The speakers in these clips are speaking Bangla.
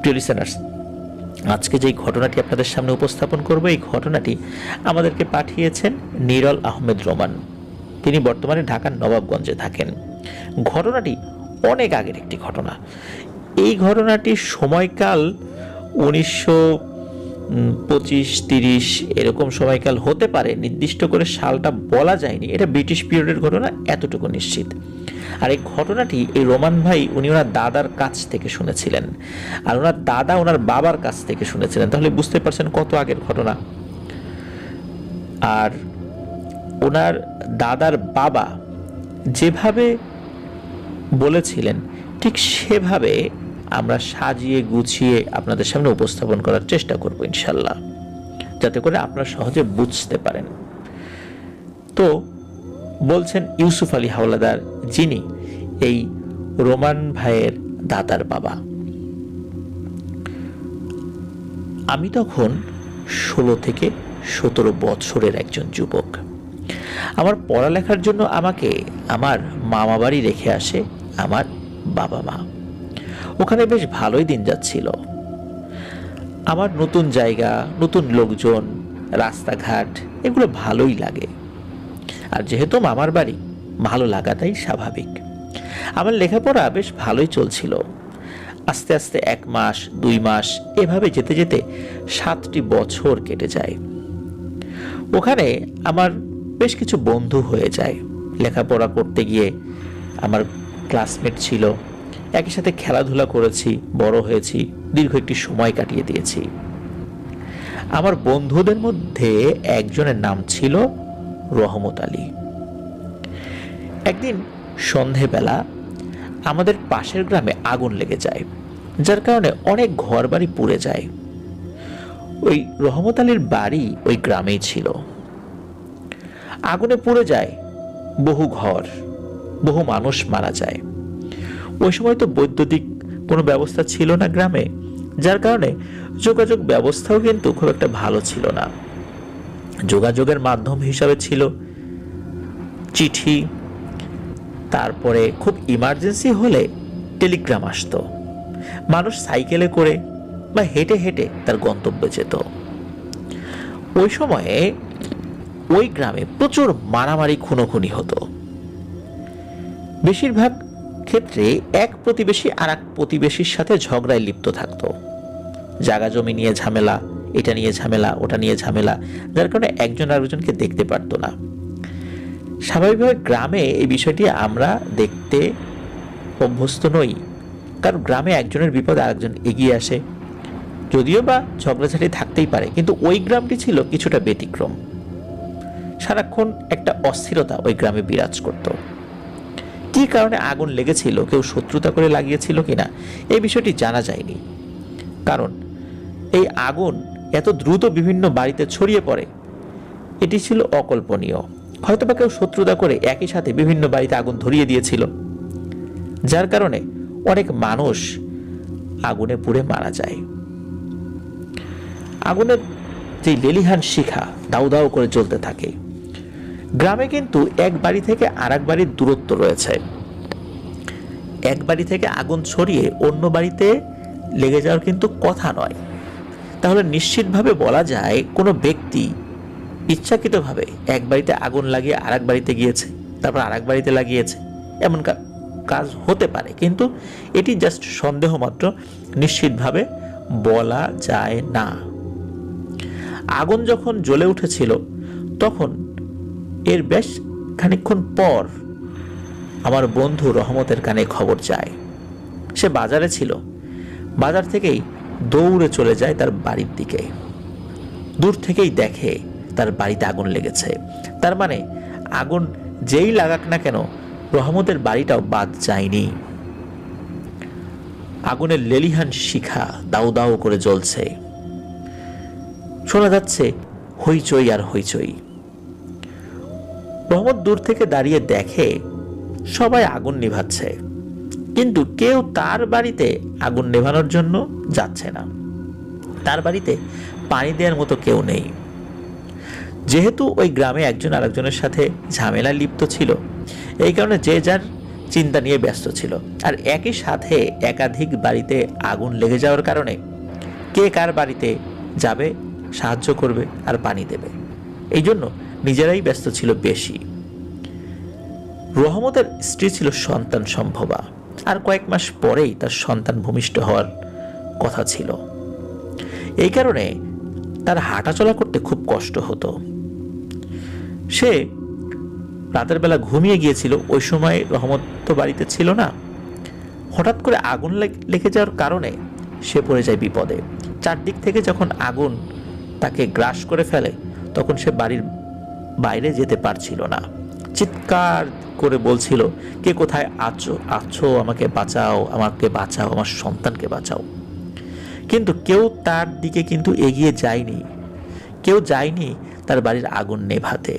প্রিয় লিসেনার্স, আজকে যেই ঘটনাটি আপনাদের সামনে উপস্থাপন করব, এই ঘটনাটি আমাদেরকে পাঠিয়েছেন নিরল আহমেদ রোমান। তিনি বর্তমানে ঢাকার নবাবগঞ্জে থাকেন। ঘটনাটি অনেক আগের একটি ঘটনা। এই ঘটনাটির সময়কাল 1925-30 এরকম সময়কাল হতে পারে, নির্দিষ্ট করে সালটা বলা যায়নি। এটা ব্রিটিশ পিরিয়ডের ঘটনা, এতটুকু নিশ্চিত। আর এই ঘটনাটি এই রোমান ভাই উনি ওনার দাদার কাছ থেকে শুনেছিলেন, আর ওনার দাদা ওনার বাবার কাছ থেকে শুনেছিলেন। তাহলে বুঝতে পারছেন কত আগের ঘটনা। আর ওনার দাদার বাবা যেভাবে বলেছিলেন ঠিক সেভাবে আমরা সাজিয়ে গুছিয়ে আপনাদের সামনে উপস্থাপন করার চেষ্টা করব ইনশাল্লাহ, যাতে করে আপনারা সহজে বুঝতে পারেন। তো বলছেন ইউসুফ আলী হাওলাদার, যিনি এই রোমান ভাইয়ের দাদার বাবা। আমি তখন 16 থেকে 17 বছরের একজন যুবক। আমার পড়ালেখার জন্য আমাকে আমার মামা বাড়ি রেখে আসে আমার বাবা মা। ওখানে বেশ ভালোই দিন যাচ্ছিল। আমার নতুন জায়গা, নতুন লোকজন, রাস্তাঘাট এগুলো ভালোই লাগে। আর যেহেতু মামার বাড়ি, ভালো লাগাটাই স্বাভাবিক। আমার লেখাপড়া বেশ ভালোই চলছিল। আস্তে আস্তে 1 মাস 2 মাস এভাবে যেতে যেতে 7টি বছর কেটে যায়। ওখানে আমার বেশ কিছু বন্ধু হয়ে যায়। লেখাপড়া করতে গিয়ে আমার ক্লাসমেট ছিল, একই সাথে খেলাধুলা করেছি, বড় হয়েছি, দীর্ঘ একটি সময় কাটিয়ে দিয়েছি। আমার বন্ধুদের মধ্যে একজনের নাম ছিল রহমত আলী। একদিন সন্ধেবেলা আমাদের পাশের গ্রামে আগুন লেগে যায়, যার কারণে অনেক ঘর বাড়ি পুড়ে যায়। ওই রহমত আলীর বাড়ি ওই গ্রামেই ছিল। আগুনে পুড়ে যায় বহু ঘর, বহু মানুষ মারা যায়। ওই সময় তো বৈদ্যুতিক কোনো ব্যবস্থা ছিল না গ্রামে, যার কারণে যোগাযোগ ব্যবস্থাও কিন্তু খুব একটা ভালো ছিল না। যোগাযোগের মাধ্যম হিসাবে ছিল চিঠি, তারপরে খুব ইমার্জেন্সি হলে টেলিগ্রাম আসতো। মানুষ সাইকেলে করে বা হেঁটে হেঁটে তার গন্তব্যে যেত। ওই সময়ে ওই গ্রামে প্রচুর মারামারি খুনোখুনি হতো। বেশিরভাগ ক্ষেত্রে এক প্রতিবেশী আর এক প্রতিবেশীর সাথে ঝগড়ায় লিপ্ত থাকতো। জায়গা জমি নিয়ে ঝামেলা, এটা নিয়ে ঝামেলা, ওটা নিয়ে ঝামেলা, যার কারণে একজন আরেকজনকে দেখতে পারতো না। স্বাভাবিকভাবে গ্রামে এই বিষয়টি আমরা দেখতে অভ্যস্ত নই, কারণ গ্রামে একজনের বিপদে আরেকজন এগিয়ে আসে। যদিও বা ঝগড়াঝাটি থাকতেই পারে, কিন্তু ওই গ্রামটি ছিল কিছুটা ব্যতিক্রম। সারাক্ষণ একটা অস্থিরতা ওই গ্রামে বিরাজ করত। কি কারণে আগুন লেগেছিল, কেউ শত্রুতা করে লাগিয়েছিল কিনা, এই বিষয়টি জানা যায়নি। কারণ এই আগুন এত দ্রুত বিভিন্ন বাড়িতে ছড়িয়ে পড়ে, এটি ছিল অকল্পনীয়। হয়তোবা কেউ শত্রুতা করে একই সাথে বিভিন্ন বাড়িতে আগুন ধরিয়ে দিয়েছিল, যার কারণে অনেক মানুষ আগুনে পুড়ে মারা যায়। আগুনের যে লেলিহান শিখা দাউ দাউ করে জ্বলতে থাকে। গ্রামে কিন্তু এক বাড়ি থেকে আর এক বাড়ির দূরত্ব রয়েছে। এক বাড়ি থেকে আগুন ছড়িয়ে অন্য বাড়িতে লেগে যাওয়ার কিন্তু কথা নয়। তাহলে নিশ্চিতভাবে বলা যায় কোনো ব্যক্তি ইচ্ছাকৃতভাবে এক বাড়িতে আগুন লাগিয়ে আর এক বাড়িতে গিয়েছে, তারপর আর এক বাড়িতে লাগিয়েছে, এমন কাজ হতে পারে, কিন্তু এটি জাস্ট সন্দেহ মাত্র, নিশ্চিতভাবে বলা যায় না। আগুন যখন জ্বলে উঠেছিল তখন এর বেশ খানিকক্ষণ পর আমার বন্ধু রহমতের কানে খবর যায়। সে বাজারে ছিল, বাজার থেকেই দৌড়ে চলে যায় তার বাড়ির দিকে। দূর থেকেই দেখে তার বাড়িতে আগুন লেগেছে। তার মানে আগুন যেই লাগাক না কেন, রহমতের বাড়িটাও বাদ যায়নি। আগুনের লেলিহান শিখা দাউ দাউ করে জ্বলছে, শোনা যাচ্ছে হইচই আর হইচই। রহমত দূর থেকে দাঁড়িয়ে দেখে সবাই আগুন নিভাচ্ছে, কিন্তু কেউ তার বাড়িতে আগুন নেভানোর জন্য যাচ্ছে না। তার বাড়িতে পানি দেওয়ার মতো কেউ নেই। যেহেতু ওই গ্রামে একজন আরেকজনের সাথে ঝামেলা লিপ্ত ছিল, এই কারণে যে যার চিন্তা নিয়ে ব্যস্ত ছিল। আর একই সাথে একাধিক বাড়িতে আগুন লেগে যাওয়ার কারণে কে কার বাড়িতে যাবে, সাহায্য করবে আর পানি দেবে, এই জন্য নিজেরাই ব্যস্ত ছিল বেশি। রহমতের স্ত্রী ছিল সন্তান সম্ভবা, আর কয়েক মাস পরেই তার সন্তান ভূমিষ্ঠ হওয়ার কথা ছিল। এই কারণে তার হাঁটাচলা করতে খুব কষ্ট হতো। সে রাতের বেলা ঘুমিয়ে গিয়েছিল। ওই সময় রহমত তো বাড়িতে ছিল না। হঠাৎ করে আগুন লেগে যাওয়ার কারণে সে পড়ে যায় বিপদে। চারদিক থেকে যখন আগুন তাকে গ্রাস করে ফেলে, তখন সে বাড়ির বাইরে যেতে পারছিল না। চিৎকার করে বলছিল, কে কোথায় আছো, আমাকে বাঁচাও, আমাকে বাঁচাও, আমার সন্তানকে বাঁচাও। কিন্তু কেউ তার দিকে কিন্তু এগিয়ে যায়নি, কেউ যায়নি তার বাড়ির আগুন নেভাতে।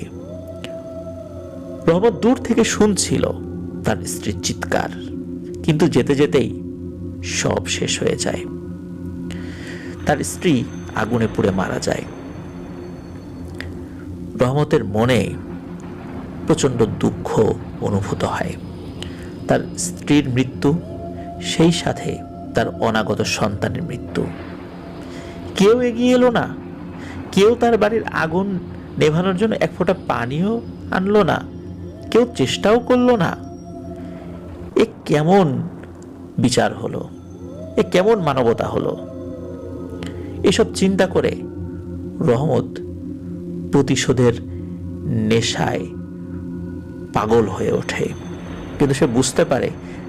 রহমত দূর থেকে শুনছিল তার স্ত্রীর চিৎকার, কিন্তু যেতে যেতেই সব শেষ হয়ে যায়। তার স্ত্রী আগুনে পুড়ে মারা যায়। রহমতের মনে প্রচন্ড দুঃখ অনুভূত হয়। তার স্ত্রীর মৃত্যু, সেই সাথে তার অনাগত সন্তানের মৃত্যু। কেউ এগিয়ে এলো না, কেউ তার বাড়ির আগুন নেভানোর জন্য এক ফোঁটা পানিও আনলো না, কেউ চেষ্টাও করলো না। এ কেমন বিচার হলো, এ কেমন মানবতা হলো? এসব চিন্তা করে রহমত প্রতিশোধের নেশায় পাগল হয়ে ওঠে। কিন্তু সে বুঝতে পারে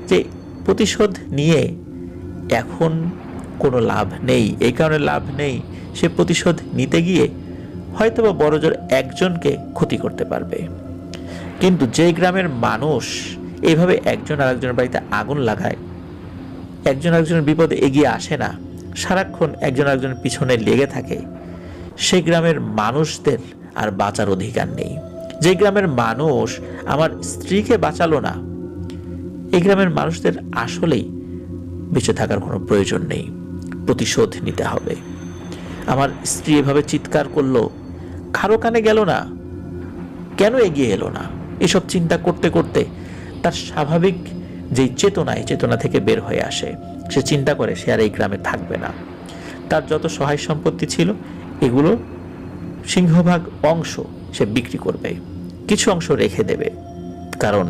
যে প্রতিশোধ নিয়ে এখন কোনো লাভ নেই। এই কারণে লাভ নেই, সে প্রতিশোধ নিতে গিয়ে হয়তোবা বড়জোর একজনকে ক্ষতি করতে পারবে। কিন্তু যে গ্রামের মানুষ এইভাবে একজন আরেকজনের বাড়িতে আগুন লাগায়, একজন আরেকজনের বিপদে এগিয়ে আসে না, সারাক্ষণ একজন আরেকজনের পিছনে লেগে থাকে, সেই গ্রামের মানুষদের আর বাঁচার অধিকার নেই। যে গ্রামের মানুষ আমার স্ত্রীকে বাঁচালো না, এই গ্রামের মানুষদের আসলেই বেঁচে থাকার কোনো প্রয়োজন নেই। প্রতিশোধ নিতে হবে। আমার স্ত্রী এভাবে চিৎকার করলো, কারো কানে গেল না, কেন এগিয়ে এলো না? এসব চিন্তা করতে করতে তার স্বাভাবিক যেই চেতনা, এই চেতনা থেকে বের হয়ে আসে। সে চিন্তা করে সে আর এই গ্রামে থাকবে না। তার যত সহায় সম্পত্তি ছিল, এগুলো সিংহভাগ অংশ সে বিক্রি করবে, কিছু অংশ রেখে দেবে, কারণ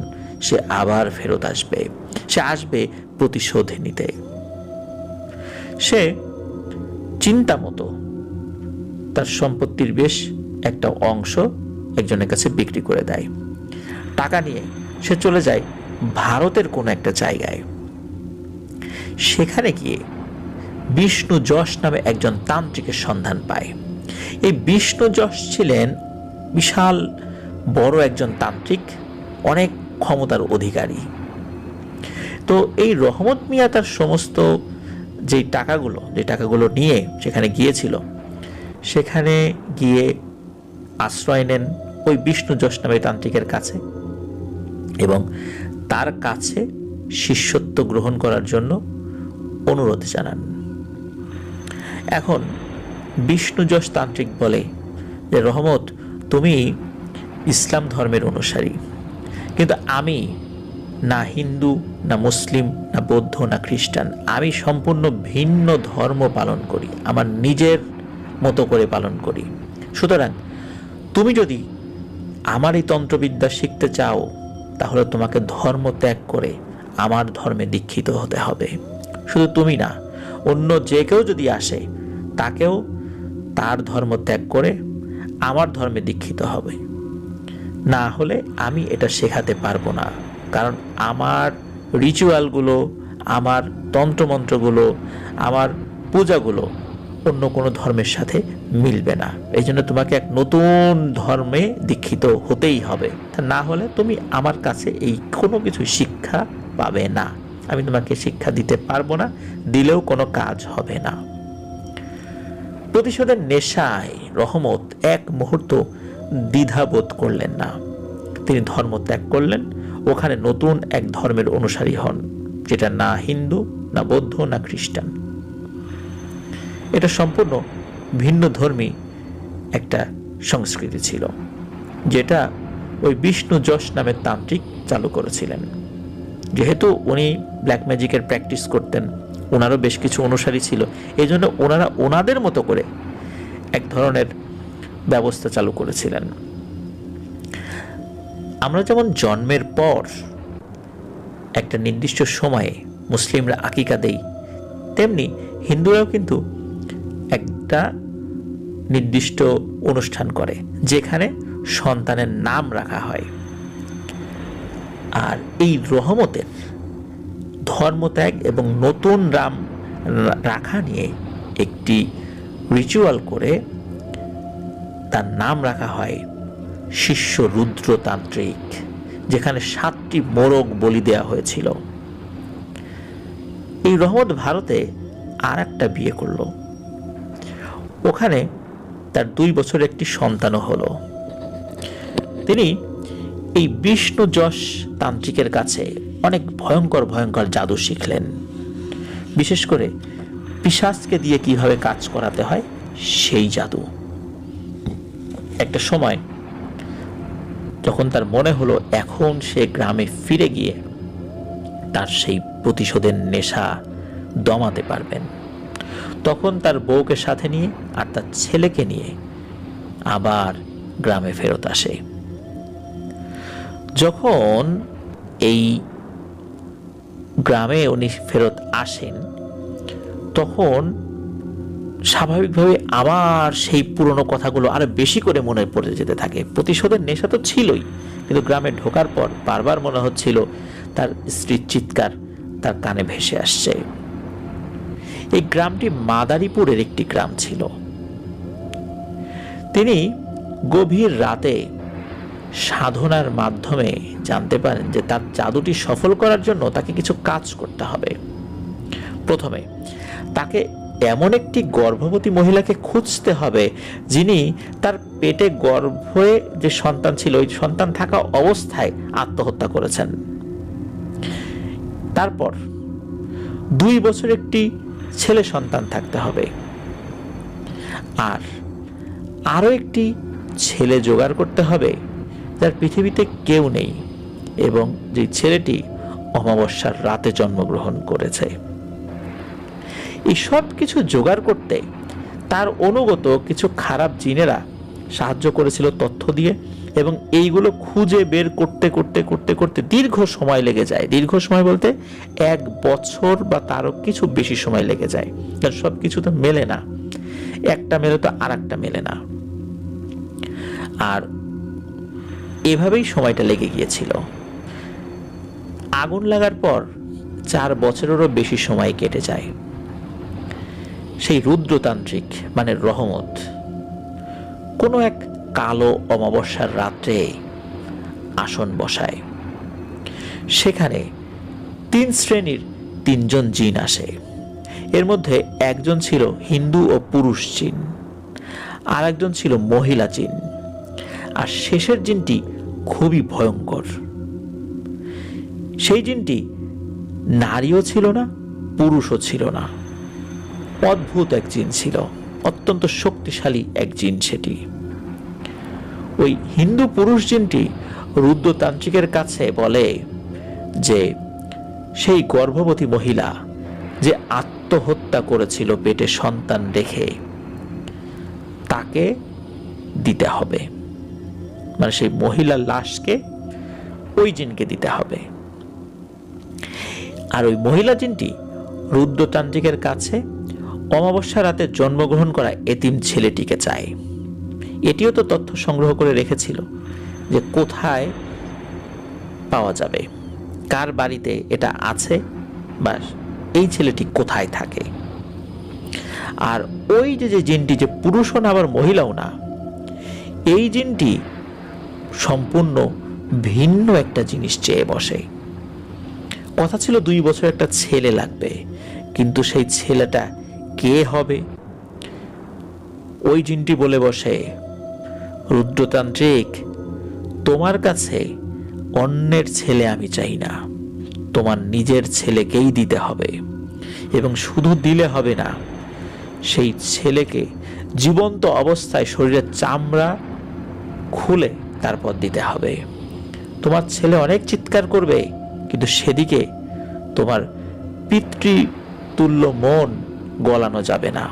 সে আবার ফেরত আসবে। সে আসবে প্রতিশোধ নিতে। সে চিন্তা মতো তার সম্পত্তির বেশ একটা অংশ একজনের কাছে বিক্রি করে দেয়। টাকা নিয়ে সে চলে যায় ভারতের কোনো একটা জায়গায়। সেখানে গিয়ে বিষ্ণু যশ নামে একজন তান্ত্রিকের সন্ধান পায়। এই বিষ্ণু যশ ছিলেন বিশাল বড় একজন তান্ত্রিক, অনেক ক্ষমতার অধিকারী। তো এই রহমত মিয়া তার সমস্ত যে টাকাগুলো নিয়ে সেখানে গিয়েছিল, সেখানে গিয়ে আশ্রয় নেন ওই বিষ্ণু যশ নামে তান্ত্রিকের কাছে এবং তার কাছে শিষ্যত্ব গ্রহণ করার জন্য অনুরোধ জানান। এখন বিষ্ণু যশ তান্ত্রিক বলে যে, রহমত, তুমি ইসলাম ধর্মের অনুসারী, কিন্তু আমি না হিন্দু, না মুসলিম, না বৌদ্ধ, না খ্রিস্টান। আমি সম্পূর্ণ ভিন্ন ধর্ম পালন করি, আমার নিজের মতো করে পালন করি। সুতরাং তুমি যদি আমার এই তন্ত্রবিদ্যা শিখতে চাও, তাহলে তোমাকে ধর্ম ত্যাগ করে আমার ধর্মে দীক্ষিত হতে হবে। শুধু তুমি না, অন্য যে কেউ যদি আসে, তাকেও তার ধর্ম ত্যাগ করে আমার ধর্মে দীক্ষিত হবে। না হলে আমি এটা শেখাতে পারবো না, কারণ আমার রিচুয়ালগুলো, আমার তন্ত্রমন্ত্রগুলো, আমার পূজাগুলো অন্য কোনো ধর্মের সাথে মিলবে না। এই জন্য তোমাকে এক নতুন ধর্মে দীক্ষিত হতেই হবে। তা না হলে তুমি আমার কাছে এই কোনো কিছু শিক্ষা পাবে না। আমি তোমাকে শিক্ষা দিতে পারবো না, দিলেও কোনো কাজ হবে না। প্রতিশোধের নেশায় রহমত এক মুহূর্ত দ্বিধাবোধ করলেন না। তিনি ধর্ম ত্যাগ করলেন, ওখানে নতুন এক ধর্মের অনুসারী হন, যেটা না হিন্দু, না বৌদ্ধ, না খ্রিস্টান। এটা সম্পূর্ণ ভিন্ন ধর্মী একটা সংস্কৃতি ছিল, যেটা ওই বিষ্ণু যশ নামের তান্ত্রিক চালু করেছিলেন। যেহেতু উনি ব্ল্যাক ম্যাজিকের প্র্যাকটিস করতেন, ওনারও বেশ কিছু অনুসারী ছিল, এই জন্য ওনারা ওনাদের মতো করে এক ধরনের ব্যবস্থা চালু করেছিলেন। আমরা যেমন জন্মের পর একটা নির্দিষ্ট সময়ে মুসলিমরা আকিকা দেই, তেমনি হিন্দুরাও কিন্তু একটা নির্দিষ্ট অনুষ্ঠান করে যেখানে সন্তানের নাম রাখা হয়। আর এই রহমতের ধর্মত্যাগ এবং নতুন নাম রাখা নিয়ে একটি রিচুয়াল করে তার নাম রাখা হয় শিষ্য রুদ্রতান্ত্রিক, যেখানে 7টি মোরগ বলি দেওয়া হয়েছিল। এই রহমত ভারতে আর একটা বিয়ে করলো, ওখানে তার 2 বছর একটি সন্তানও হলো। তিনি এই বিষ্ণু যশ তান্ত্রিকের কাছে অনেক ভয়ঙ্কর ভয়ঙ্কর জাদু শিখলেন, বিশেষ করে পিশাচকে দিয়ে কিভাবে কাজ করাতে হয় সেই জাদু। একটা সময় যখন তার মনে হলো এখন সে গ্রামে ফিরে গিয়ে তার সেই প্রতিশোধের নেশা দমাতে পারবেন, তখন তার বউকে সাথে নিয়ে আর তার ছেলেকে নিয়ে আবার গ্রামে ফেরত আসে। যখন এই গ্রামে উনি ফেরত আসেন, তখন স্বাভাবিকভাবে আবার সেই পুরনো কথাগুলো আরো বেশি করে মনে পড়ে যেতে থাকে। প্রতিশোধের নেশা তো ছিলই, কিন্তু গ্রামে ঢোকার পর বারবার মনে হচ্ছিল তার স্ত্রীর চিৎকার তার কানে ভেসে আসছে। এই গ্রামটি মাদারীপুরের একটি গ্রাম ছিল। তিনি গভীর রাতে সাধনার মাধ্যমে জানতে পারেন যে তার জাদুটি সফল করার জন্য তাকে কিছু কাজ করতে হবে। প্রথমে তাকে এমন একটি গর্ভবতী মহিলাকে খুঁজতে হবে যিনি তার পেটে গর্ভে যে সন্তান ছিল ওই সন্তান থাকা অবস্থায় আত্মহত্যা করেছেন। তারপর 2 বছর একটি ছেলে সন্তান থাকতে হবে, আর আরো একটি ছেলে জোগাড় করতে হবে যার পৃথিবীতে কেউ নেই এবং যে ছেলেটি অমাবস্যার রাতে জন্মগ্রহণ করেছে। এই সব কিছু জোগাড় করতে তার অনুগত কিছু খারাপ জিনেরা সাহায্য করেছিল তথ্য দিয়ে, এবং এইগুলো খুঁজে বের করতে করতে করতে করতে দীর্ঘ সময় লেগে যায়। দীর্ঘ সময় বলতে 1 বছর বা তারও কিছু বেশি সময় লেগে যায়, কারণ সব কিছু তো মেলে না, একটা মেলে তো আর একটা মেলে না। আর এভাবেই সময়টা লেগে গিয়েছিল। আগুন লাগার পর 4 বছরেরও বেশি সময় কেটে যায়। সেই রুদ্রতান্ত্রিক মানে রহমত কোনো এক কালো অমাবস্যার রাত্রে আসন বসায়। সেখানে 3 শ্রেণীর 3 জন জিন আসে। এর মধ্যে একজন ছিল হিন্দু ও পুরুষ জিন, আর একজন ছিল মহিলা জিন, আর শেষের জিনটি খুবই ভয়ঙ্কর। সেই জিনটি নারীও ছিল না, পুরুষও ছিল না, অদ্ভুত এক জিন ছিল, অত্যন্ত শক্তিশালী এক জিন সেটি। ওই হিন্দু পুরুষ জিনটি রুদ্রতান্ত্রিকের কাছে বলে যে সেই গর্ভবতী মহিলা যে আত্মহত্যা করেছিল পেটে সন্তান রেখে, তাকে দিতে হবে, মানে সেই মহিলার লাশকে ওই জিনকে দিতে হবে। আর ওই মহিলা জিনটি রুদ্রতান্ত্রিকের কাছে অমাবস্যা রাতে জন্মগ্রহণ করা এতিম ছেলেটিকে চায়। এটিও তো তথ্য সংগ্রহ করে রেখেছিল যে কোথায় পাওয়া যাবে, কার বাড়িতে এটা আছে, বা এই ছেলেটি কোথায় থাকে। আর ওই যে জিনটি, যে পুরুষও না আবার মহিলাও না, এই জিনটি সম্পূর্ণ ভিন্ন একটা জিনিস চেয়ে বসে। কথা ছিল 2 বছর একটা ছেলে লাগবে, কিন্তু সেই ছেলেটা কে হবে? ওই জিনটি বলে বসে, রুদ্রতান্ত্রিক, তোমার কাছে অন্যের ছেলে আমি চাই না, তোমার নিজের ছেলেকেই দিতে হবে, এবং শুধু দিলে হবে না, সেই ছেলেকে জীবন্ত অবস্থায় শরীরের চামড়া খুলে তারপর দিতে হবে। তোমার ছেলে অনেক চিৎকার করবে, কিন্তু সেদিকে তোমার পিতৃতুল্য মন গলানো যাবে না।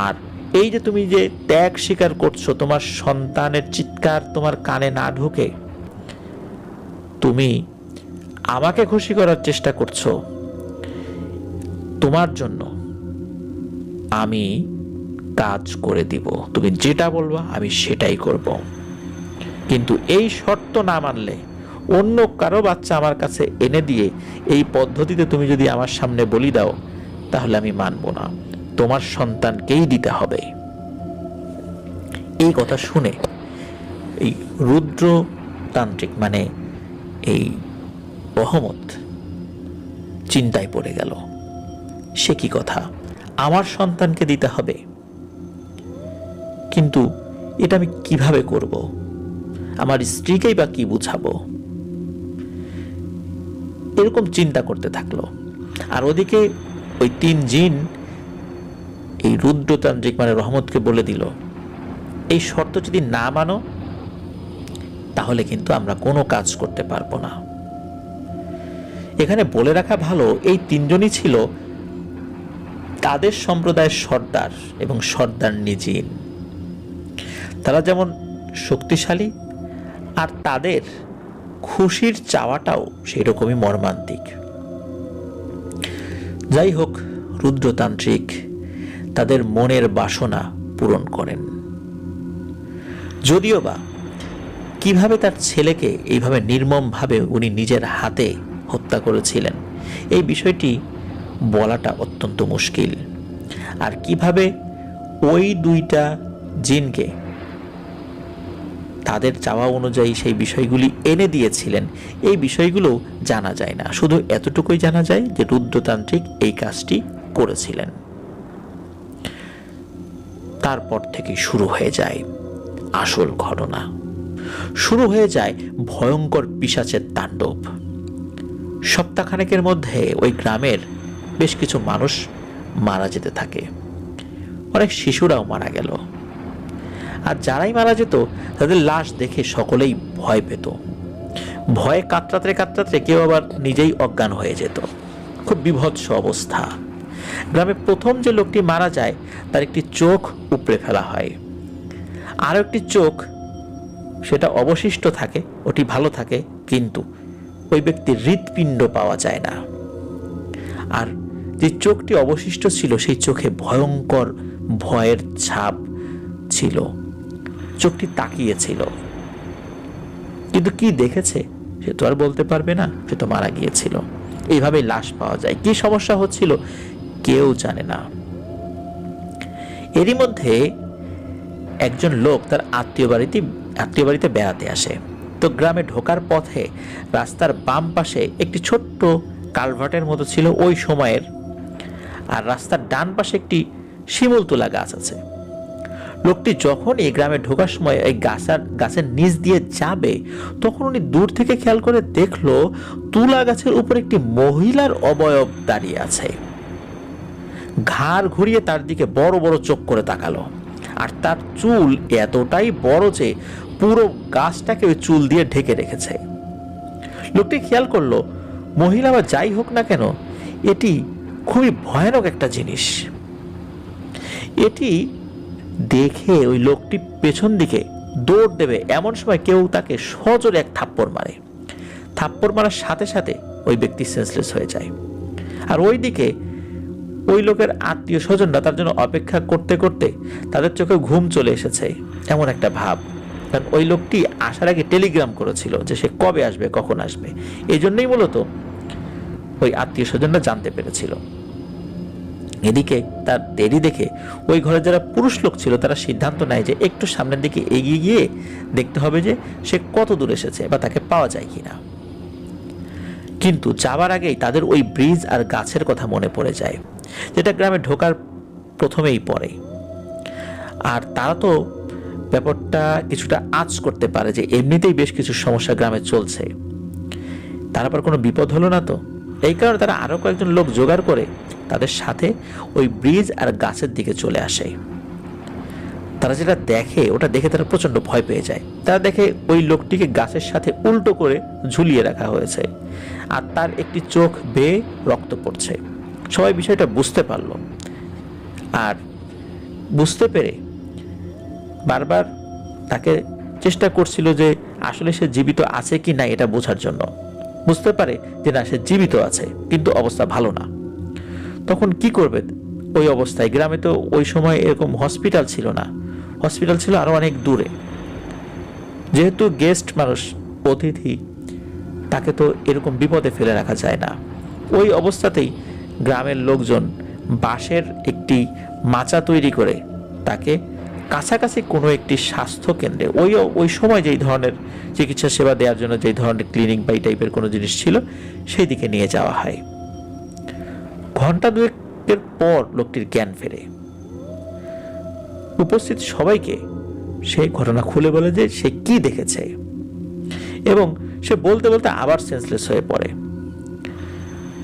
আর এই যে তুমি যে ত্যাগ স্বীকার করছো, তোমার সন্তানের চিৎকার তোমার কানে না ঢোকে, তুমি আমাকে খুশি করার চেষ্টা করছো, তোমার জন্য আমি কাজ করে দিব, তুমি যেটা বলবা আমি সেটাই করব। কিন্তু এই শর্ত না মানলে, অন্য কারো বাচ্চা আমার কাছে এনে দিয়ে এই পদ্ধতিতে তুমি যদি আমার সামনে বলি দাও, তাহলে আমি মানব না, তোমার সন্তানকেই দিতে হবে। এই কথা শুনে এই রুদ্রতান্ত্রিক মানে এই রহমত চিন্তায় পড়ে গেল। সে কি কথা, আমার সন্তানকে দিতে হবে? কিন্তু এটা আমি কিভাবে করব? আমার স্ত্রীকেই বা কি বুঝাবো? এরকম চিন্তা করতে থাকলো। আর ওদিকে ওই 3 জিন এই রুদ্রতান্ত্রিক মানে রহমতকে বলে দিল, এই শর্ত যদি না মানো তাহলে কিন্তু আমরা কোনো কাজ করতে পারবো না। এখানে বলে রাখা ভালো, এই 3 জনই ছিল তাদের সম্প্রদায়ের সর্দার এবং সর্দারনি জিন। তারা যেমন শক্তিশালী, আর তাদের খুশির চাওয়াটাও সেই রকমই মর্মান্তিক। যাই হোক, রুদ্রতান্ত্রিক তাদের মনের বাসনা পূরণ করেন। যদিও বা কিভাবে তার ছেলেকে এইভাবে নির্মমভাবে উনি নিজের হাতে হত্যা করেছিলেন, এই বিষয়টি বলাটা অত্যন্ত মুশকিল। আর কিভাবে ওই 2টা জিনকে তাদের চাওয়া অনুযায়ী সেই বিষয়গুলি এনে দিয়েছিলেন, এই বিষয়গুলো জানা যায় না। শুধু এতটুকুই জানা যায় যে রুদ্রতান্ত্রিক এই কাজটি করেছিলেন। তারপর থেকে শুরু হয়ে যায় আসল ঘটনা। শুরু হয়ে যায় ভয়ঙ্কর পিশাচের তাণ্ডব। সপ্তাহখানেকের মধ্যে ওই গ্রামের বেশ কিছু মানুষ মারা যেতে থাকে। অনেক শিশুরাও মারা গেল। আর যারাই মারা যেত তাদের লাশ দেখে সকলেই ভয় পেত। ভয়ে কাতরাতে কাতরাতে কেউ আবার নিজেই অজ্ঞান হয়ে যেত। খুব বিভৎস অবস্থা। গ্রামে প্রথম যে লোকটি মারা যায় তার একটি চোখ উপড়ে ফেলা হয়, আরও একটি চোখ সেটা অবশিষ্ট থাকে, ওটি ভালো থাকে, কিন্তু ওই ব্যক্তির হৃৎপিণ্ড পাওয়া যায় না। আর যে চোখটি অবশিষ্ট ছিল সেই চোখে ভয়ঙ্কর ভয়ের ছাপ ছিল। চোখটি তাকিয়েছিল, কিন্তু কি দেখেছে সে তো আর বলতে পারবে না, সে তো মারা গিয়েছিল। এইভাবে লাশ পাওয়া যায়। কি সমস্যা হচ্ছিল কেউ জানে না। এরই মধ্যে একজন লোক তার আত্মীয় বাড়িতে বেড়াতে আসে। তো গ্রামে ঢোকার পথে রাস্তার বাম পাশে একটি ছোট্ট কালভার্টের মতো ছিল ওই সময়ের, আর রাস্তার ডান পাশে একটি শিমুল তুলা গাছ আছে। লোকটি যখন এই গ্রামে ঢোকার সময় এই গাছের নিচ দিয়ে যাবে, তখন উনি দূর থেকে খেয়াল করে দেখলো তুলা গাছের উপর একটি মহিলার অবয়ব দাঁড়িয়ে আছে। ঘাড় ঘুরিয়ে তার দিকে বড় বড় চোখ করে তাকালো। আর তার চুল এতটাই বড় যে পুরো গাছটাকে ওই চুল দিয়ে ঢেকে রেখেছে। লোকটি খেয়াল করলো, মহিলা বা যাই হোক না কেন, এটি খুবই ভয়ানক একটা জিনিস। এটি দেখে ওই লোকটি পেছন দিকে দৌড় দেবে, এমন সময় কেউ তাকে সজোরে এক থাপ্পড় মারে। থাপ্পড় মারার সাথে সাথে ওই ব্যক্তি সেন্সলেস হয়ে যায়। আর ওইদিকে ওই লোকের আত্মীয় স্বজনরা তার জন্য অপেক্ষা করতে করতে তাদের চোখে ঘুম চলে এসেছে, এমন একটা ভাব। কারণ ওই লোকটি আসার আগে টেলিগ্রাম করেছিল যে সে কবে আসবে, কখন আসবে। এই জন্যই মূলত ওই আত্মীয় স্বজনরা জানতে পেরেছিল। এদিকে তার দেরি দেখে ওই ঘরে যারা পুরুষ লোক ছিল তারা সিদ্ধান্ত নেয় যে একটু সামনের দিকে এগিয়ে গিয়ে দেখতে হবে যে সে কত দূর এসেছে বা তাকে পাওয়া যায় কিনা। কিন্তু যাবার আগেই তাদের ওই ব্রিজ আর গাছের কথা মনে পড়ে যায়, যেটা গ্রামে ঢোকার প্রথমেই পড়ে। আর তারা তো ব্যাপারটা কিছুটা আঁচ করতে পারে যে এমনিতেই বেশ কিছু সমস্যা গ্রামে চলছে, তার আবার কোনো বিপদ হলো না তো। এই কারণে তারা আরো কয়েকজন লোক জোগাড় করে তাদের সাথে ওই ব্রিজ আর গাছের দিকে চলে আসে। তারা যেটা দেখে ওটা দেখে তারা প্রচণ্ড ভয় পেয়ে যায়। তারা দেখে ওই লোকটিকে গাছের সাথে উল্টো করে ঝুলিয়ে রাখা হয়েছে, আর তার একটি চোখ বেয়ে রক্ত পড়ছে। সবাই বিষয়টা বুঝতে পারল, আর বুঝতে পেরে বারবার তাকে চেষ্টা করছিল যে আসলে সে জীবিত আছে কি না এটা বোঝার জন্য। বুঝতে পারে যে না, সে জীবিত আছে, কিন্তু অবস্থা ভালো না। তখন কি করবে ওই অবস্থায়? গ্রামে তো ওই সময় এরকম হসপিটাল ছিল না, হসপিটাল ছিল আরো অনেক দূরে। যেহেতু গেস্ট মানুষ, অতিথি, তাকে তো এরকম বিপদে ফেলে রাখা যায় না। ওই অবস্থাতেই গ্রামের লোকজন বাঁশের একটি মাচা তৈরি করে তাকে কাছাকাছি কোনো একটি স্বাস্থ্য কেন্দ্রে, ওই সময় যেই ধরনের চিকিৎসা সেবা দেওয়ার জন্য যেই ধরনের ক্লিনিক বা এই টাইপের কোনো জিনিস ছিল, সেই দিকে নিয়ে যাওয়া হয়। ঘন্টা দুয়েকের পর লোকটির জ্ঞান ফেরে। উপস্থিত সবাইকে সেই ঘটনা খুলে বলে যে সে কি দেখেছে, এবং সে বলতে বলতে আবার সেন্সলেস হয়ে পড়ে।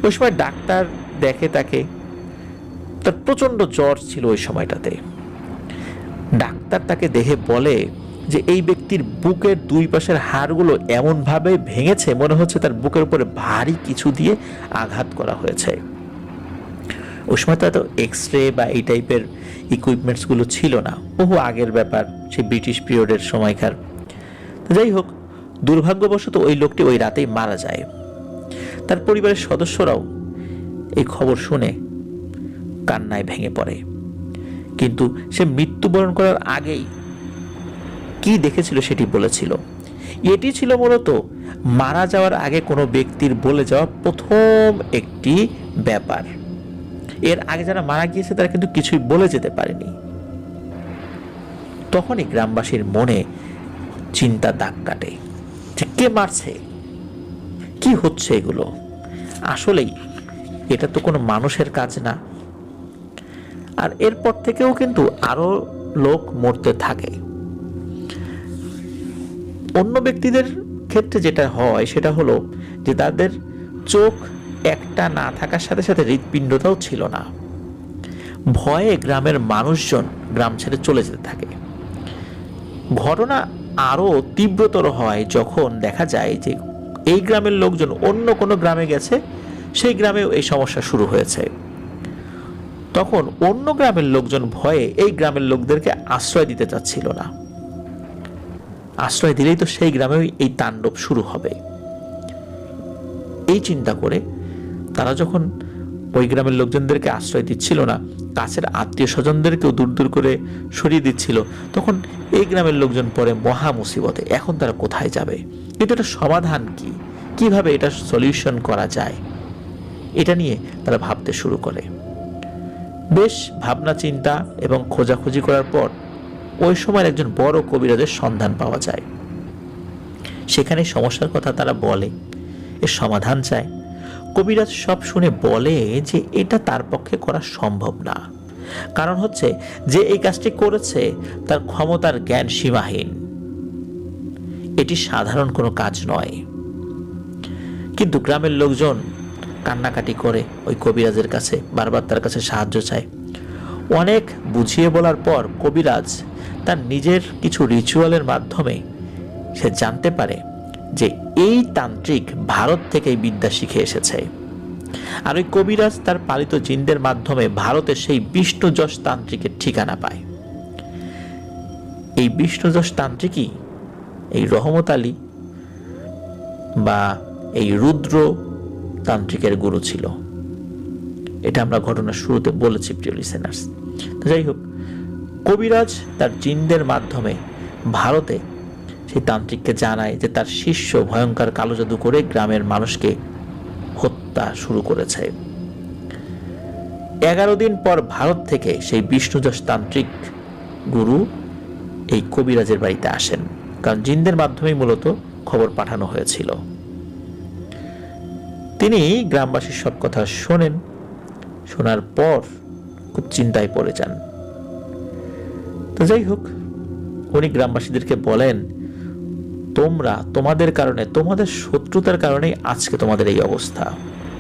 ওই সময় ডাক্তার দেখে তাকে, তার প্রচন্ড জ্বর ছিল ওই সময়টাতে। ডাক্তার তাকে দেখে বলে যে এই ব্যক্তির বুকের দুই পাশের হাড়গুলো এমনভাবে ভেঙেছে, মনে হচ্ছে তার বুকের উপরে ভারী কিছু দিয়ে আঘাত করা হয়েছে। ওই সময় তো এত এক্স রে বা এই টাইপের ইকুইপমেন্টসগুলো ছিল না, বহু আগের ব্যাপার, সেই ব্রিটিশ পিরিয়ডের সময়কার। তো যাই হোক, দুর্ভাগ্যবশত ওই লোকটি ওই রাতেই মারা যায়। তার পরিবারের সদস্যরাও এই খবর শুনে কান্নায় ভেঙে পড়ে। কিন্তু সে মৃত্যুবরণ করার আগেই কি দেখেছিল সেটি বলেছিল। এটি ছিল মূলত মারা যাওয়ার আগে কোনো ব্যক্তির বলে যাওয়া প্রথম একটি ব্যাপার। এর আগে যারা মারা গিয়েছে তারা কিন্তু কিছুই বলে যেতে পারেনি। তখনই গ্রামবাসীর মনে চিন্তা দাগ কাটে যে কে মারছে, কি হচ্ছে এগুলো। আসলেই এটা তো কোনো মানুষের কাজ না। আর এরপর থেকেও কিন্তু আরো লোক মরতে থাকে। অন্য ব্যক্তিদের ক্ষেত্রে যেটা হয় সেটা হলো যে তাদের চোখ একটা না থাকার সাথে সাথে হৃৎপিণ্ডটাও ছিল না। ভয়ে গ্রামের মানুষজন গ্রাম ছেড়ে চলে যেতে থাকে। ঘটনা আরো তীব্রতর হয় যখন দেখা যায় যে এই গ্রামের লোকজন অন্য কোনো গ্রামে গেছে, সেই গ্রামেও এই সমস্যা শুরু হয়েছে। তখন অন্য গ্রামের লোকজন ভয়ে এই গ্রামের লোকদেরকে আশ্রয় দিতে চাচ্ছিল না। আশ্রয় দিলেই তো সেই গ্রামেও এই তাণ্ডব শুরু হবে। এই চিন্তা করে তারা যখন ওই গ্রামের লোকজনদেরকে আশ্রয় দিচ্ছিল না, কাছের আত্মীয় স্বজনদেরকেও দূর দূর করে সরিয়ে দিচ্ছিল, তখন এই গ্রামের লোকজন পরে মহা মুসিবতে। এখন তারা কোথায় যাবে? কিন্তু এটা সমাধান কি, কিভাবে এটা সলিউশন করা যায়, এটা নিয়ে তারা ভাবতে শুরু করে। বেশ ভাবনা চিন্তা এবং খোঁজাখুঁজি করার পর ওই সময় একজন বড় কবিরাজের সন্ধান পাওয়া যায়। সেখানে সমস্যার কথা তারা বলে, এর সমাধান চায়। কবিরাজ সব শুনে বলে যে এটা তার পক্ষে করা সম্ভব না। কারণ হচ্ছে যে এই কাজটি করেছে তার ক্ষমতার জ্ঞান সীমাহীন, এটি সাধারণ কোনো কাজ নয়। কিন্তু গ্রামের লোকজন কান্নাকাটি করে ওই কবিরাজের কাছে, বারবার তার কাছে সাহায্য চায়। অনেক বুঝিয়ে বলার পর কবিরাজ তার নিজের কিছু রিচুয়ালের মাধ্যমে সে জানতে পারে যে এই তান্ত্রিক ভারত থেকে এই বিদ্যা শিখে এসেছে। আর ওই কবিরাজ তার পালিত জিনদের মাধ্যমে ভারতের সেই বিষ্ণুযশ তান্ত্রিকের ঠিকানা পায়। এই বিষ্ণুযশ তান্ত্রিকই এই রহমত আলী বা এই রুদ্র তান্ত্রিকের গুরু ছিল। এটা আমরা ঘটনার শুরুতে বলেছি প্রিয় লিসেনার্স। তো যাই হোক, কবিরাজ তার জিনদের মাধ্যমে ভারতে সেই তান্ত্রিককে জানায় যে তার শিষ্য ভয়ঙ্কর কালো জাদু করে গ্রামের মানুষকে হত্যা শুরু করেছে। 11 দিন পর ভারত থেকে সেই বিষ্ণুযশ তান্ত্রিক গুরু এই কবিরাজের বাড়িতে আসেন, কারণ জিনদের মাধ্যমেই মূলত খবর পাঠানো হয়েছিল। তিনি গ্রামবাসীর সব কথা শোনেন। শোনার পর খুব চিন্তায় পড়ে যান। তো যাই হোক, উনি গ্রামবাসীদেরকে বলেন, তোমরা তোমাদের কারণে, তোমাদের শত্রুতার কারণেই আজকে তোমাদের এই অবস্থা।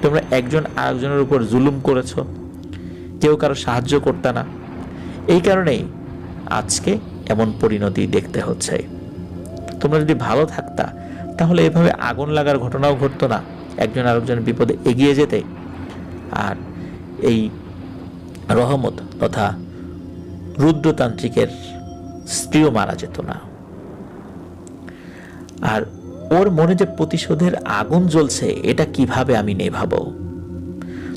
তোমরা একজন আরেকজনের উপর জুলুম করেছো, কেউ কারো সাহায্য করতে না। এই কারণেই আজকে এমন পরিণতি দেখতে হচ্ছে। তোমরা যদি ভালো থাকতা তাহলে এভাবে আগুন লাগার ঘটনাও ঘটতো না, একজন আরেকজনের বিপদে এগিয়ে যেতে, আর এই রহমত তথা রুদ্রতান্ত্রিকের স্ত্রীও মারা যেত না। আর ওর মনে যে প্রতিশোধের আগুন জ্বলছে, এটা কিভাবে আমি নেভাবো?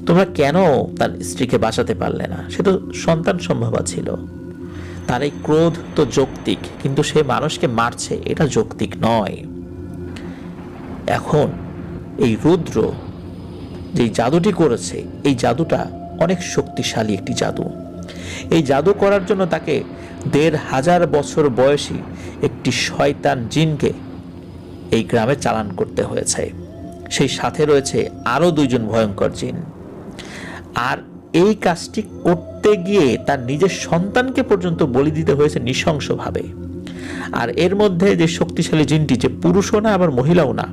তোমরা কেন তার স্ত্রীকে বাঁচাতে পারলে না? সে তো সন্তান সম্ভবা ছিল। তার এই ক্রোধ তো যৌক্তিক, কিন্তু সে মানুষকে মারছে, এটা যৌক্তিক নয়। এখন এই রুদ্র যে জাদুটি করেছে, এই জাদুটা অনেক শক্তিশালী একটি জাদু। এই জাদু করার জন্য তাকে ১৫০০ বছর বয়সী একটি শয়তান জিনকে এই গ্রামে চালান করতে হয়েছে। সেই সাথে রয়েছে আরো ২ জন ভয়ঙ্কর জিন। আর এই কাজটি করতে গিয়ে তার নিজের সন্তানকে পর্যন্ত বলি দিতে হয়েছে নৃশংসভাবে। আর এর মধ্যে যে শক্তিশালী জিনটি, যে পুরুষও না আবার মহিলাও না,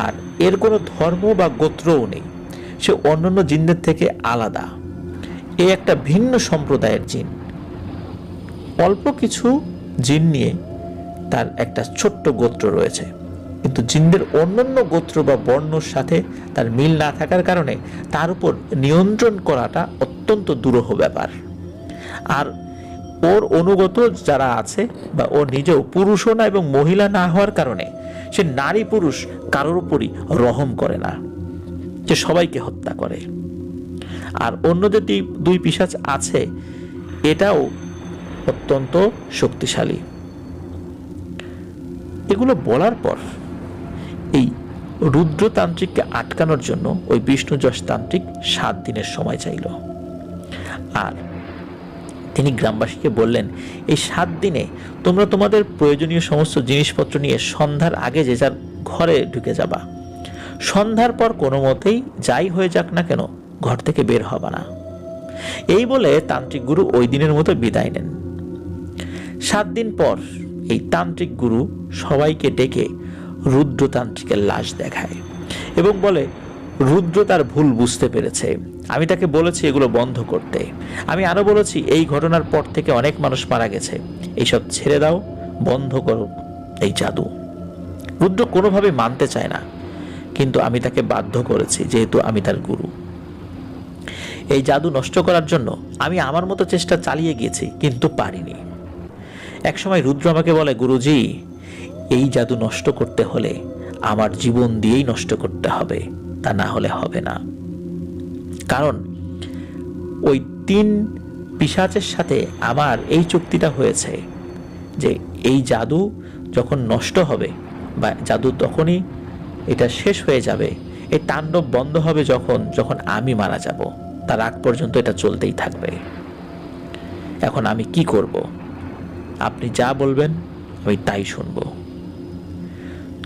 আর এর কোনো ধর্ম বা গোত্রও নেই, সে অন্যান্য জিনদের থেকে আলাদা। এ একটা ভিন্ন সম্প্রদায়ের জিন। অল্প কিছু জিন নিয়ে তার একটা ছোট্ট গোত্র রয়েছে, কিন্তু জিনদের অন্যান্য গোত্র বা বর্ণর সাথে তার মিল না থাকার কারণে তার উপর নিয়ন্ত্রণ করাটা অত্যন্ত দুরূহ ব্যাপার। আর ওর অনুগত যারা আছে বা ও নিজেও পুরুষও না এবং মহিলা না হওয়ার কারণে সে নারী পুরুষ কারোর উপরই রহম করে না, যে সবাইকে হত্যা করে। আর অন্য যে 2 পিশাচ আছে, এটাও অত্যন্ত শক্তিশালী। এগুলো বলার পর এই রুদ্রতান্ত্রিককে আটকানোর জন্য ওই বিষ্ণু যশ তান্ত্রিক 7 দিনের সময় চাইল। আর তিনি গ্রামবাসীকে বললেন, এই 7 দিনে তোমরা তোমাদের প্রয়োজনীয় সমস্ত জিনিসপত্র নিয়ে সন্ধ্যার আগে যে যার ঘরে ঢুকে যাবা। সন্ধ্যার পর কোনো মতেই যাই হয়ে যাক না কেন ঘর থেকে বের হবা না। এই বলে তান্ত্রিক গুরু ওই দিনের মতো বিদায় নেন। 7 দিন পর এই তান্ত্রিক গুরু সবাইকে ডেকে রুদ্রতান্ত্রিকের লাশ দেখায় এবং বলে, রুদ্র তার ভুল বুঝতে পেরেছে। আমি তাকে বলেছি এগুলো বন্ধ করতে। আমি আরো বলেছি এই ঘটনার পর থেকে অনেক মানুষ মারা গেছে, এইসব ছেড়ে দাও, বন্ধ করো এই জাদু। রুদ্র কোনোভাবে মানতে চায় না, কিন্তু আমি তাকে বাধ্য করেছি, যেহেতু আমি তার গুরু। এই জাদু নষ্ট করার জন্য আমি আমার মতো চেষ্টা চালিয়ে গিয়েছি, কিন্তু পারিনি। একসময় রুদ্র আমাকে বলে, গুরুজি, এই জাদু নষ্ট করতে হলে আমার জীবন দিয়েই নষ্ট করতে হবে, তা না হলে হবে না। কারণ ওই 3 পিশাচের সাথে আমার এই চুক্তিটা হয়েছে যে এই জাদু যখন নষ্ট হবে বা জাদু তখনই এটা শেষ হয়ে যাবে, এই তাণ্ডব বন্ধ হবে যখন আমি মারা যাব। তার আগ পর্যন্ত এটা চলতেই থাকবে। এখন আমি কি করব? আপনি যা বলবেন আমি তাই শুনব।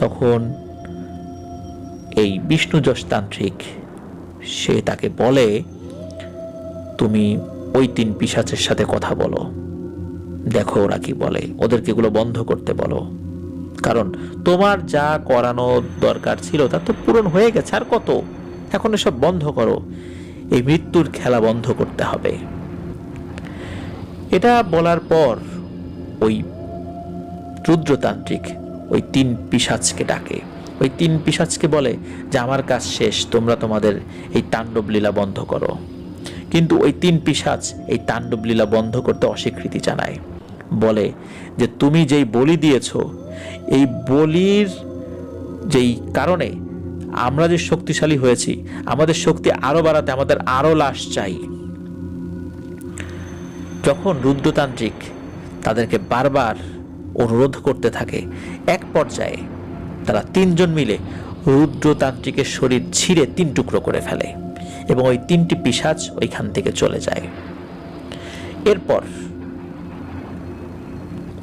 তখন এই বিষ্ণু যশ তান্ত্রিক সে তাকে বলে, তুমি ওই 3 পিশাচের সাথে কথা বলো, দেখো ওরা কি বলে, ওদেরকে এগুলো বন্ধ করতে বলো। কারণ তোমার যা করানো দরকার ছিল তা তো পূরণ হয়ে গেছে, আর কত? এখন এসব বন্ধ করো, এই মৃত্যুর খেলা বন্ধ করতে হবে। এটা বলার পর ওই রুদ্রতান্ত্রিক ওই 3 পিশাচকে ডাকে। ওই 3 পিশাচকে বলে যে আমার কাজ শেষ, তোমরা তোমাদের এই তাণ্ডব লীলা বন্ধ করো। কিন্তু ওই 3 পিশাচ এই তাণ্ডব লীলা বন্ধ করতে অস্বীকৃতি জানায়, বলে যে তুমি যেই বলি দিয়েছো, এই বলির যেই কারণে আমরা যে শক্তিশালী হয়েছি, আমাদের শক্তি আরো বাড়াতে আমাদের আরো লাশ চাই। যখন রুদ্রতান্ত্রিক তাদেরকে বারবার অনুরোধ করতে থাকে, এক পর্যায়ে তারা 3 জন মিলে রুদ্রতান্ত্রিকের শরীর ছিঁড়ে 3 টুকরো করে ফেলে এবং ওই 3টি পিশাচ ওইখান থেকে চলে যায়। এরপর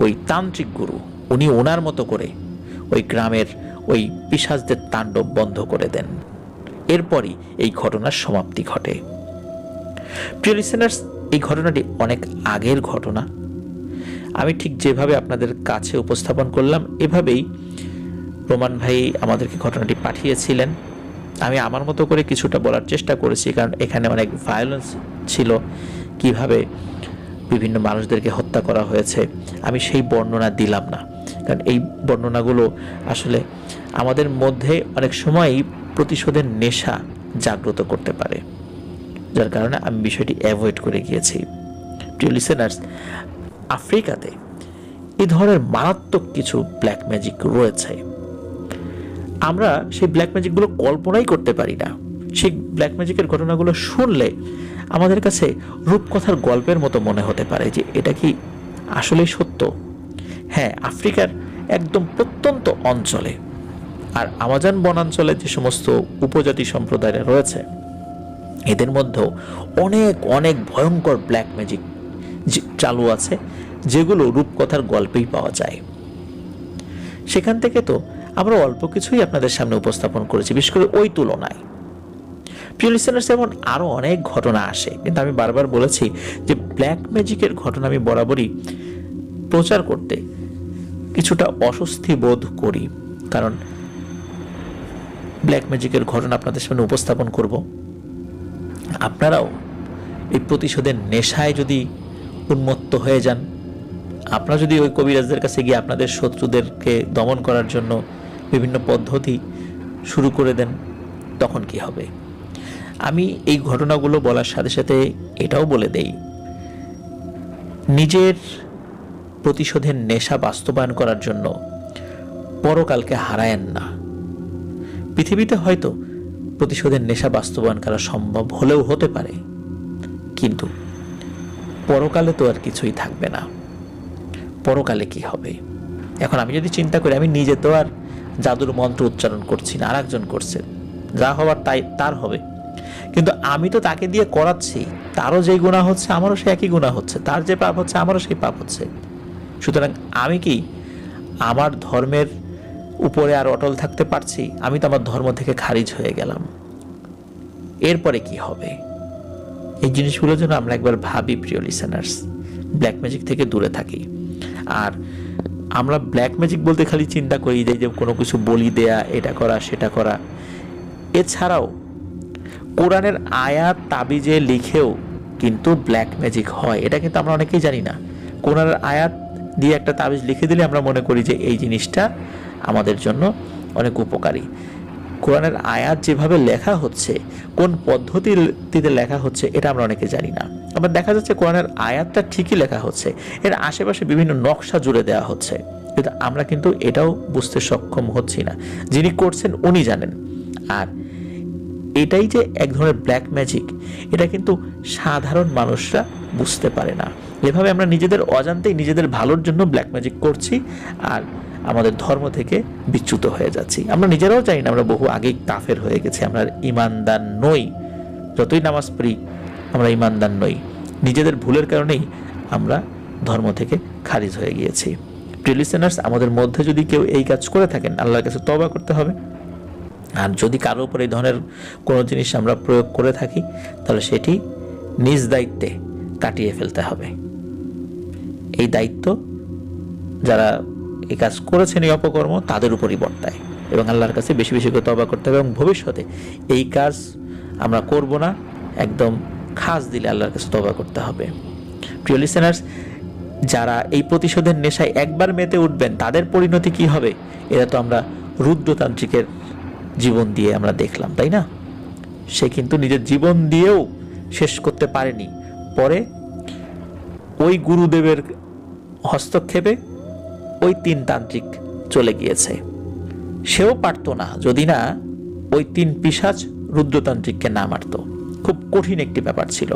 ওই তান্ত্রিক গুরু উনি ওনার মতো করে ওই গ্রামের ওই পিশাচদের তাণ্ডব বন্ধ করে দেন। এরপরই এই ঘটনার সমাপ্তি ঘটে। প্রিয় লিসেনার্স, এই ঘটনাটি অনেক আগের ঘটনা। আমি ঠিক যেভাবে আপনাদের কাছে উপস্থাপন করলাম এভাবেই রোমান ভাই আমাদেরকে ঘটনাটি পাঠিয়েছিলেন। আমি আমার মতো করে কিছুটা বলার চেষ্টা করেছি, কারণ এখানে অনেক ভায়োলেন্স ছিল, কিভাবে বিভিন্ন মানুষদেরকে হত্যা করা হয়েছে। আমি সেই বর্ণনা দিলাম না, কারণ এই বর্ণনাগুলো আসলে আমাদের মধ্যে অনেক সময়ই প্রতিশোধের নেশা জাগ্রত করতে পারে, যার কারণে আমি বিষয়টি অ্যাভয়েড করে গিয়েছি। প্রিয় লিসেনার্স, আফ্রিকাতে এই ধরনের মারাত্মক কিছু ব্ল্যাক ম্যাজিক রয়েছে। আমরা সেই ব্ল্যাক ম্যাজিকগুলো কল্পনাই করতে পারি না। সেই ব্ল্যাক ম্যাজিকের ঘটনাগুলো শুনলে আমাদের কাছে রূপকথার গল্পের মতো মনে হতে পারে যে এটা কি আসলেই সত্য। হ্যাঁ, আফ্রিকার একদম প্রত্যন্ত অঞ্চলে আর আমাজন বনাঞ্চলে যে সমস্ত উপজাতি সম্প্রদায়রা রয়েছে, এদের মধ্যেও অনেক অনেক ভয়ঙ্কর ব্ল্যাক ম্যাজিক চালু আছে, যেগুলো রূপকথার গল্পেই পাওয়া যায়। সেখান থেকে তো আমরা অল্প কিছুই আপনাদের সামনে উপস্থাপন করেছি, বিশেষ করে ওই তুলনায়। প্রিয় লিসেনার্স, এমন আরও অনেক ঘটনা আসে, কিন্তু আমি বারবার বলেছি যে ব্ল্যাক ম্যাজিকের ঘটনা আমি বরাবরই প্রচার করতে কিছুটা অস্বস্তি বোধ করি, কারণ ব্ল্যাক ম্যাজিকের ঘটনা আপনাদের সামনে উপস্থাপন করব, আপনারাও এই প্রতিশোধের নেশায় যদি উন্মত্ত হয়ে যান, আপনারা যদি ওই কবিরাজদের কাছে গিয়ে আপনাদের শত্রুদেরকে দমন করার জন্য বিভিন্ন পদ্ধতি শুরু করে দেন, তখন কি হবে? আমি এই ঘটনাগুলো বলার সাথে সাথে এটাও বলে দেই, নিজের প্রতিশোধের নেশা বাস্তবায়ন করার জন্য পরকালকে হারায়েন না। পৃথিবীতে হয়তো প্রতিশোধের নেশা বাস্তবায়ন করা সম্ভব হলেও হতে পারে, কিন্তু পরকালে তো আর কিছুই থাকবে না। পরকালে কি হবে? এখন আমি যদি চিন্তা করি, আমি নিজে তো আর জাদুর মন্ত্র উচ্চারণ করছি না, আর একজন করছে, যা হওয়ার তাই তার হবে, কিন্তু আমি তো তাকে দিয়ে করাচ্ছি, তারও যেই গুনাহ হচ্ছে আমারও সে একই গুনাহ হচ্ছে, তার যে পাপ হচ্ছে আমারও সেই পাপ হচ্ছে। সুতরাং আমি কি আমার ধর্মের উপরে আর অটল থাকতে পারছি? আমি তো আমার ধর্ম থেকে খারিজ হয়ে গেলাম। এরপরে কি হবে? এই জিনিসগুলো যেন আমরা একবার ভাবি। প্রিয় লিসেনার্স, ব্ল্যাক ম্যাজিক থেকে দূরে থাকি। আর আমরা ব্ল্যাক ম্যাজিক বলতে খালি চিন্তা করি যে কোনো কিছু বলি দেয়া, এটা করা সেটা করা। এছাড়াও কোরআনের আয়াত তাবিজে লিখেও কিন্তু ব্ল্যাক ম্যাজিক হয়, এটা কিন্তু আমরা অনেকেই জানি না। কোরআনের আয়াত দিয়ে একটা তাবিজ লিখে দিলে আমরা মনে করি যে এই জিনিসটা আমাদের জন্য অনেক উপকারী। কোরআনের আয়াত যেভাবে লেখা হচ্ছে, কোন পদ্ধতিতে লেখা হচ্ছে, এটা আমরা অনেকে জানি না। আবার দেখা যাচ্ছে কোরআনের আয়াতটা ঠিকই লেখা হচ্ছে, এর আশেপাশে বিভিন্ন নকশা জুড়ে দেওয়া হচ্ছে, কিন্তু আমরা কিন্তু এটাও বুঝতে সক্ষম হচ্ছি না। যিনি করছেন উনি জানেন। আর এটাই যে এক ধরনের ব্ল্যাক ম্যাজিক, এটা কিন্তু সাধারণ মানুষরা বুঝতে পারে না। এভাবে আমরা নিজেদের অজান্তেই নিজেদের ভালোর জন্য ব্ল্যাক ম্যাজিক করছি আর আমাদের ধর্ম থেকে বিচ্যুত হয়ে যাচ্ছি। আমরা নিজেরাও জানি না, আমরা বহু আগেই কাফের হয়ে গেছি, আমরা ঈমানদার নই। যতই নামাজ পড়ি আমরা ঈমানদার নই। নিজেদের ভুলের কারণেই আমরা ধর্ম থেকে খারিজ হয়ে গিয়েছি। প্রিয় লিসেনার্স, আমাদের মধ্যে যদি কেউ এই কাজ করে থাকেন, আল্লাহর কাছে তওবা করতে হবে। আর যদি কারোর উপর এই ধরনের কোনো জিনিস আমরা প্রয়োগ করে থাকি, তাহলে সেটি নিজ দায়িত্বে কাটিয়ে ফেলতে হবে। এই দায়িত্ব যারা এই কাজ করেছেন, এই অপকর্ম, তাদের উপরই বর্তায়, এবং আল্লাহর কাছে বেশি বেশি করে তওবা করতে হবে, এবং ভবিষ্যতে এই কাজ আমরা করব না, একদম খাস দিলে আল্লাহর কাছে তওবা করতে হবে। প্রিয় লিসেনার্স, যারা এই প্রতিশোধের নেশায় একবার মেতে উঠবেন, তাদের পরিণতি কি হবে এটা তো আমরা রুদ্রতান্ত্রিকের জীবন দিয়ে আমরা দেখলাম, তাই না? সে কিন্তু নিজের জীবন দিয়েও শেষ করতে পারেনি। পরে ওই গুরুদেবের হস্তক্ষেপে ওই 3 তান্ত্রিক চলে গিয়েছে। সেও পারত না যদি না ওই 3 পিশাচ রুদ্রতান্ত্রিককে না মারত। খুব কঠিন একটি ব্যাপার ছিল।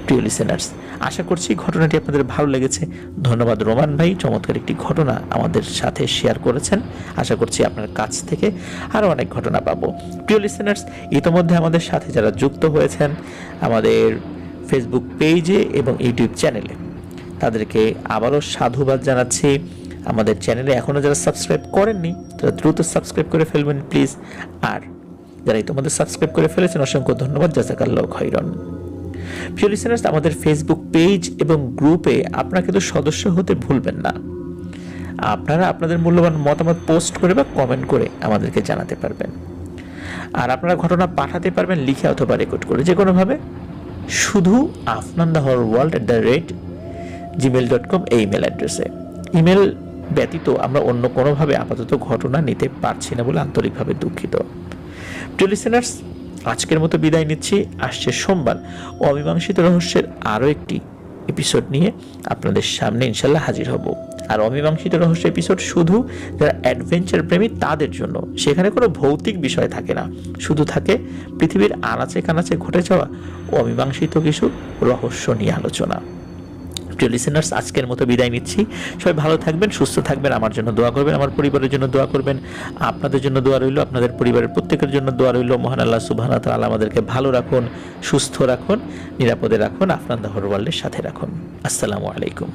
প্রিয় লিসেনার্স, আশা করছি ঘটনাটি আপনাদের ভালো লেগেছে। ধন্যবাদ রোমান ভাই, চমৎকার একটি ঘটনা আমাদের সাথে শেয়ার করেছেন। আশা করছি আপনার কাছ থেকে আরও অনেক ঘটনা পাবো। প্রিয় লিসেনার্স, ইতোমধ্যে আমাদের সাথে যারা যুক্ত হয়েছেন আমাদের ফেসবুক পেজে এবং ইউটিউব চ্যানেলে, তাদেরকে আবারও সাধুবাদ জানাচ্ছি। আমাদের চ্যানেলে এখনও যারা সাবস্ক্রাইব করেননি তারা দ্রুত সাবস্ক্রাইব করে ফেলবেন প্লিজ। আর যারা ইতোমধ্যে সাবস্ক্রাইব করে ফেলেছেন, অসংখ্য ধন্যবাদ, জাযাকাল্লাহু খাইরান। প্রিয় লিসেনার্স, আমাদের ফেসবুক পেজ এবং গ্রুপে আপনারা কিন্তু সদস্য হতে ভুলবেন না। আপনারা আপনাদের মূল্যবান মতামত পোস্ট করে বা কমেন্ট করে আমাদেরকে জানাতে পারবেন। আর আপনারা ঘটনা পাঠাতে পারবেন লিখে অথবা রেকর্ড করে, যে কোনোভাবে। শুধু afnandahourworld@gmail.com এই ইমেল অ্যাড্রেসে। ইমেল ব্যতীত আমরা অন্য কোনোভাবে আপাতত ঘটনা নিতে পারছি না বলে আন্তরিকভাবে দুঃখিত। প্রিয় লিসেনার্স, আজকের মতো বিদায় নিচ্ছি। আসছে সোমবার অমীমাংসিত রহস্যের আরও একটি এপিসোড নিয়ে আপনাদের সামনে ইনশাল্লাহ হাজির হব। আর অমীমাংসিত রহস্য এপিসোড শুধু যারা অ্যাডভেঞ্চার প্রেমী তাদের জন্য। সেখানে কোনো ভৌতিক বিষয় থাকে না, শুধু থাকে পৃথিবীর আনাচে কানাচে ঘটে যাওয়া অমীমাংসিত কিছু রহস্য নিয়ে আলোচনা। প্রিয় লিসেনার্স, আজকের মতো বিদায় নিচ্ছি। সবাই ভালো থাকবেন, সুস্থ থাকবেন, আমার জন্য দোয়া করবেন, আমার পরিবারের জন্য দোয়া করবেন, আপনাদের জন্য দোয়া রইল, আপনাদের পরিবারের প্রত্যেকের জন্য দোয়া রইল। মহান আল্লাহ সুবহানাহু ওয়া তাআলা আমাদেরকে ভালো রাখুন, সুস্থ রাখুন, নিরাপদে রাখুন, আফনান দ্য হোল ওয়ার্ল্ডের সাথে রাখুন। আসসালামু আলাইকুম।